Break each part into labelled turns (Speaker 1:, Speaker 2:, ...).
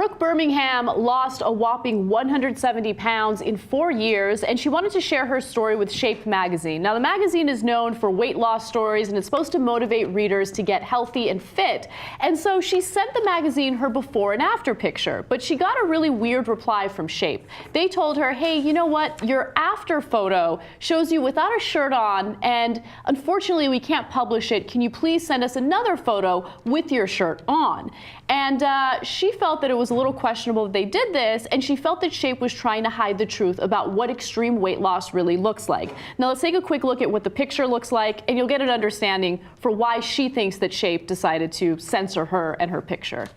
Speaker 1: Brooke Birmingham lost a whopping 170 pounds in 4 years, and she wanted to share her story with Shape magazine. Now, the magazine is known for weight loss stories, and it's supposed to motivate readers to get healthy and fit. And so she sent the magazine her before and after picture, but she got a really weird reply from Shape. They told her, hey, you know what? Your after photo shows you without a shirt on, and unfortunately, we can't publish it. Can you please send us another photo with your shirt on? And she felt that it was a little questionable that they did this, and she felt that Shape was trying to hide the truth about what extreme weight loss really looks like. Now let's take a quick look at what the picture looks like, and you'll get an understanding for why she thinks that Shape decided to censor her and her picture.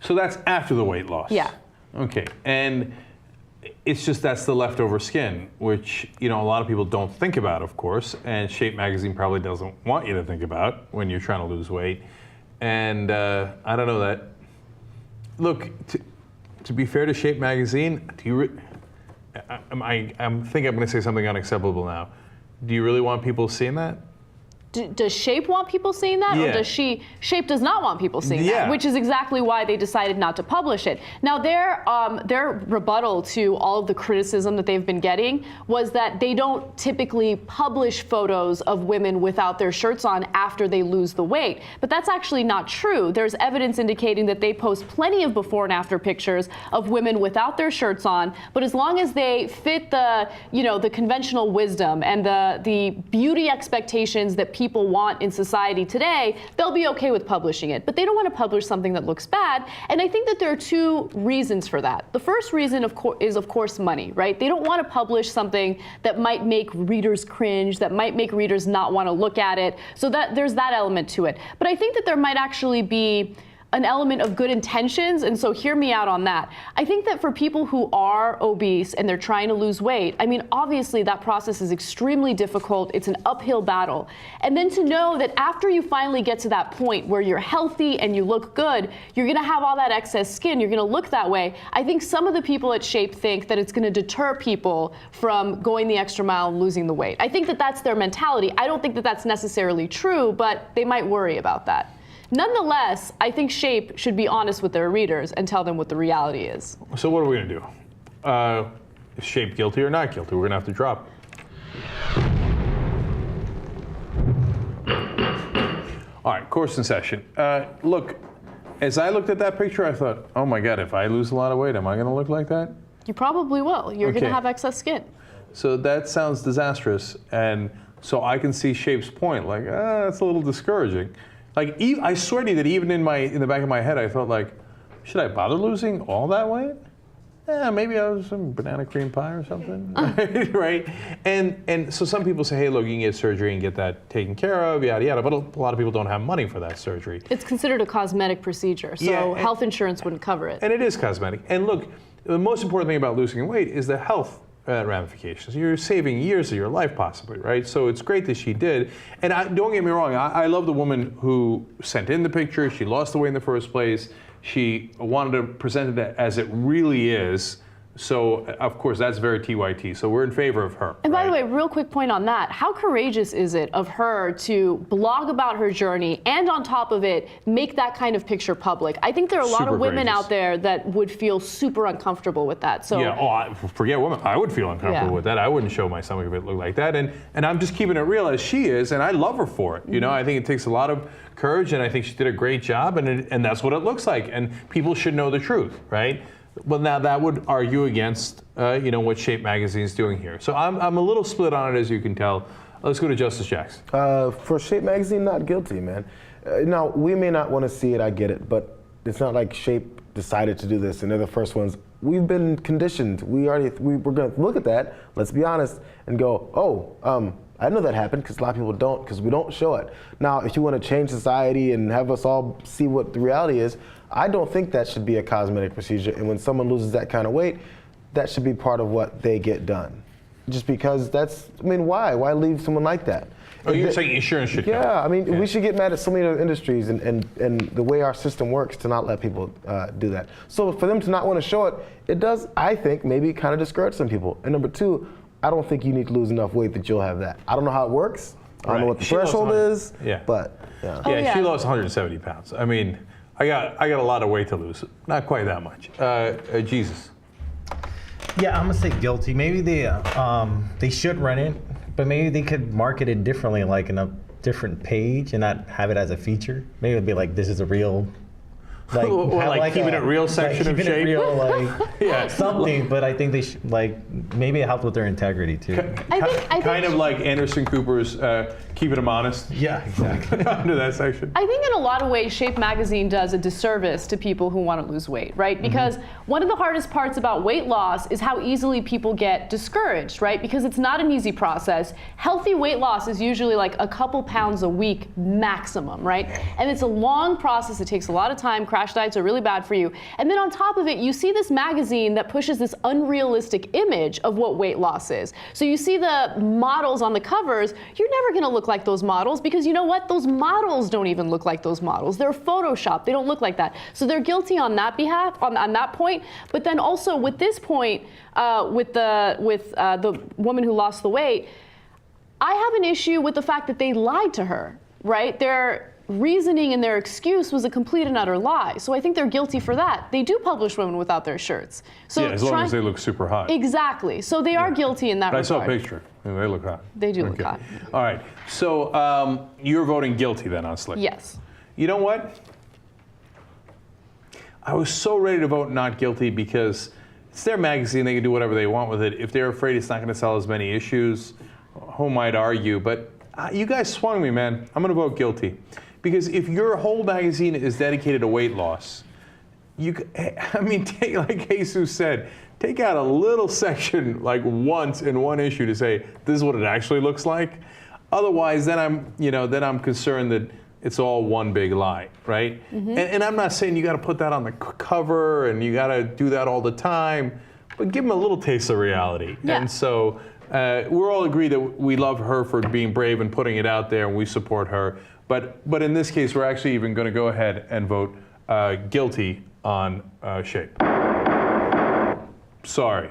Speaker 2: So that's after the weight loss?
Speaker 1: Yeah.
Speaker 2: Okay, and it's just that's the leftover skin, which, you know, a lot of people don't think about, of course, and Shape magazine probably doesn't want you to think about when you're trying to lose weight. And I don't know that. Look, to be fair to Shape magazine, I think I'm going to say something unacceptable now. Do you really want people seeing that?
Speaker 1: Does Shape want people seeing that,
Speaker 2: yeah.
Speaker 1: or does Shape does not want people seeing
Speaker 2: yeah.
Speaker 1: that, which is exactly why they decided not to publish it. Now, their rebuttal to all of the criticism that they've been getting was that they don't typically publish photos of women without their shirts on after they lose the weight. But that's actually not true. There's evidence indicating that they post plenty of before and after pictures of women without their shirts on, but as long as they fit the, you know, the conventional wisdom and the beauty expectations that people want in society today, they'll be okay with publishing it. But they don't want to publish something that looks bad. And I think that there are two reasons for that. The first reason, is of course money, right? They don't want to publish something that might make readers cringe, that might make readers not want to look at it. So that there's that element to it. But I think that there might actually be an element of good intentions, and so hear me out on that. I think that for people who are obese and they're trying to lose weight, I mean, obviously that process is extremely difficult. It's an uphill battle. And then to know that after you finally get to that point where you're healthy and you look good, you're gonna have all that excess skin, you're gonna look that way. I think some of the people at Shape think that it's gonna deter people from going the extra mile and losing the weight. I think that that's their mentality. I don't think that that's necessarily true, but they might worry about that. Nonetheless, I think Shape should be honest with their readers and tell them what the reality is.
Speaker 2: So what are we going to do? Is Shape guilty or not guilty? We're going to have to drop it. All right, course in session. Look, as I looked at that picture, I thought, oh my God, if I lose a lot of weight, am I going to look like that?
Speaker 1: You probably will. You're going to have excess skin.
Speaker 2: So that sounds disastrous. And so I can see Shape's point, like, that's a little discouraging. Like, I swear to you that even in the back of my head, I thought, like, should I bother losing all that weight? Yeah, maybe I was some banana cream pie or something, right? And so some people say, hey, look, you can get surgery and get that taken care of, yada, yada. But a lot of people don't have money for that surgery.
Speaker 1: It's considered a cosmetic procedure, so
Speaker 2: yeah,
Speaker 1: health insurance wouldn't cover it.
Speaker 2: And it is cosmetic. And look, the most important thing about losing weight is the health ramifications. You're saving years of your life, possibly, right? So it's great that she did. And don't get me wrong, I love the woman who sent in the picture. She lost the weight in the first place. She wanted to present it as it really is. So, of course, that's very TYT. So we're in favor of her.
Speaker 1: And by the way, real quick point on that. How courageous is it of her to blog about her journey and on top of it, make that kind of picture public? I think there are a lot of women out there that would feel super uncomfortable with that. So
Speaker 2: yeah, forget women. I would feel uncomfortable with that. I wouldn't show my stomach if it looked like that. And I'm just keeping it real as she is, and I love her for it. You know, I think it takes a lot of courage, and I think she did a great job, and that's what it looks like. And people should know the truth, right? Well, now that would argue against, you know, what Shape magazine is doing here. So I'm a little split on it, as you can tell. Let's go to Justice Jackson.
Speaker 3: For Shape magazine, not guilty, man. Now, we may not want to see it, I get it, but it's not like Shape decided to do this and they're the first ones. We've been conditioned. We're going to look at that, let's be honest, and go, oh, I know that happened, because a lot of people don't, because we don't show it. Now, if you want to change society and have us all see what the reality is, I don't think that should be a cosmetic procedure. And when someone loses that kind of weight, that should be part of what they get done. Just because that's, I mean, why? Why leave someone like that?
Speaker 2: Oh, you're saying insurance should cover.
Speaker 3: Yeah, I mean, we should get mad at so many other industries and the way our system works to not let people do that. So for them to not want to show it, it does, I think, maybe kind of discourage some people. And number two, I don't think you need to lose enough weight that you'll have that. I don't know how it works. I don't know what the threshold is.
Speaker 2: Yeah.
Speaker 3: But,
Speaker 2: yeah. She lost 170 pounds. I mean, I got a lot of weight to lose. Not quite that much. Jesus.
Speaker 4: Yeah, I'm gonna say guilty. Maybe they should run it, but maybe they could market it differently, like in a different page, and not have it as a feature. Maybe it'd be like, this is a real. Like,
Speaker 2: Or
Speaker 4: have
Speaker 2: like keeping it real section of
Speaker 4: keeping
Speaker 2: Shape.
Speaker 4: it real, like
Speaker 2: Yeah.
Speaker 4: something. But I think they should, like, maybe it helps with their integrity too.
Speaker 1: I think
Speaker 2: Kind of like Anderson Cooper's Keeping Him Honest.
Speaker 4: Yeah, exactly.
Speaker 2: Under that section.
Speaker 1: I think in a lot of ways, Shape Magazine does a disservice to people who want to lose weight, right? Because one of the hardest parts about weight loss is how easily people get discouraged, right? Because it's not an easy process. Healthy weight loss is usually like a couple pounds a week maximum, right? And it's a long process. It takes a lot of time. Crash diets are really bad for you. And then on top of it, you see this magazine that pushes this unrealistic image of what weight loss is. So you see the models on the covers, you're never going to look like those models because you know what? Those models don't even look like those models. They're Photoshopped. They don't look like that. So they're guilty on that behalf, on that point. But then also with this point, with the woman who lost the weight, I have an issue with the fact that they lied to her, right? Their reasoning and their excuse was a complete and utter lie. So I think they're guilty for that. They do publish women without their shirts. So
Speaker 2: Yeah, as long as they look super hot.
Speaker 1: Exactly. So they are guilty in that
Speaker 2: But I
Speaker 1: regard.
Speaker 2: saw a picture. And they look hot.
Speaker 1: They do look
Speaker 2: Okay.
Speaker 1: hot.
Speaker 2: All right. So you're voting guilty then on Slick.
Speaker 1: Yes.
Speaker 2: You know what? I was so ready to vote not guilty because it's their magazine. They can do whatever they want with it. If they're afraid it's not going to sell as many issues, who might argue? But you guys swung me, man. I'm going to vote guilty. Because if your whole magazine is dedicated to weight loss, take, like Jesus said, take out a little section like once in one issue to say this is what it actually looks like. Otherwise, then I'm concerned that it's all one big lie, right? And I'm not saying you got to put that on the cover and you got to do that all the time, but give them a little taste of reality.
Speaker 1: Yeah.
Speaker 2: And so we're all agreed that we love her for being brave and putting it out there, and we support her. But in this case, we're actually even going to go ahead and vote guilty on Shape. Sorry.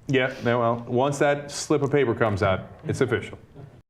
Speaker 2: Yeah, well, once that slip of paper comes out, it's official.